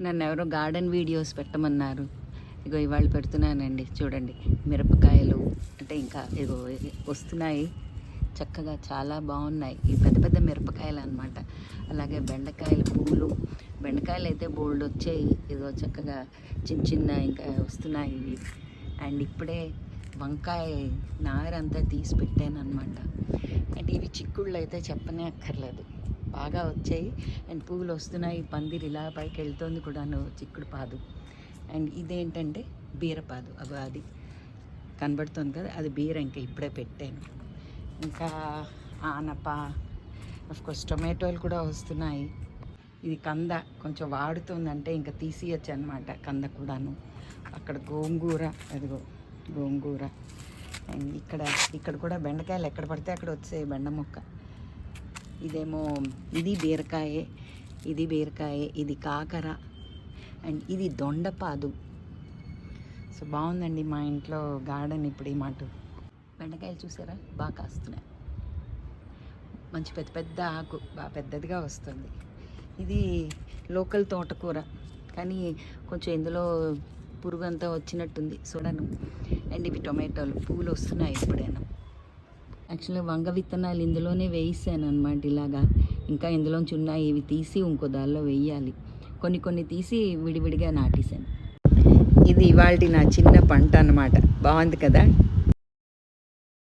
నన్ను ఎవరో garden videos పెట్టమన్నారు. ఇగో ఇవాళ పెడుతున్నానండి. చూడండి, మిరపకాయలు అంటే ఇంకా ఇగో వస్తున్నాయి చక్కగా, చాలా బాగున్నాయి. ఈ పెద్ద పెద్ద మిరపకాయలు అనమాట. అలాగే బెండకాయలు, పువ్వులు, బెండకాయలు అయితే బోల్డ్ వచ్చాయి. ఇగో చక్కగా చిన్న చిన్న ఇంకా వస్తున్నాయి ఇవి. అండ్ ఇప్పుడే వంకాయ నారంతా తీసి పెట్టాను అనమాట. అండ్ ఇవి చిక్కుళ్ళు అయితే చెప్పనే అక్కర్లేదు, బాగా వచ్చాయి. అండ్ పువ్వులు వస్తున్నాయి, పందిరి ఇలా పైకి వెళ్తుంది కూడాను, చిక్కుడు పాదు. అండ్ ఇదేంటంటే బీరపాదు, అది కనబడుతుంది కదా, అది బీర. ఇంకా ఇప్పుడే పెట్టాను. ఇంకా ఆనప, అఫ్కోర్స్ టొమాటోలు కూడా వస్తున్నాయి. ఇది కంద కొంచెం వాడుతుందంటే ఇంకా తీసియచ్చు అనమాట, కంద కూడాను. అక్కడ గోంగూర, అదిగో గోంగూర. అండ్ ఇక్కడ కూడా బెండకాయలు ఎక్కడ పడితే అక్కడ వచ్చాయి, బెండ మొక్క. ఇదేమో ఇది బీరకాయే, ఇది బీరకాయే, ఇది కాకర, అండ్ ఇది దొండపాదు. సో బాగుందండి మా ఇంట్లో గార్డెన్ ఇప్పుడు. ఈ మాట బెండకాయలు చూసారా, బాగా కాస్తున్నాయి. మంచి పెద్ద పెద్ద ఆకు, బాగా పెద్దదిగా వస్తుంది. ఇది లోకల్ తోటకూర, కానీ కొంచెం ఇందులో పురుగు అంతా వచ్చినట్టుంది చూడను. అండ్ ఇవి టొమాటోలు, పువ్వులు వస్తున్నాయి ఇప్పుడైనా. యాక్చువల్గా వంగ విత్తనాలు ఇందులోనే వేయిస్తాను అనమాట ఇలాగా. ఇంకా ఇందులోంచి ఉన్నాయి, ఇవి తీసి ఇంకో దానిలో వేయాలి. కొన్ని తీసి విడివిడిగా నాటేశాను. ఇది ఇవాళ నా చిన్న పంట అన్నమాట. బాగుంది కదా.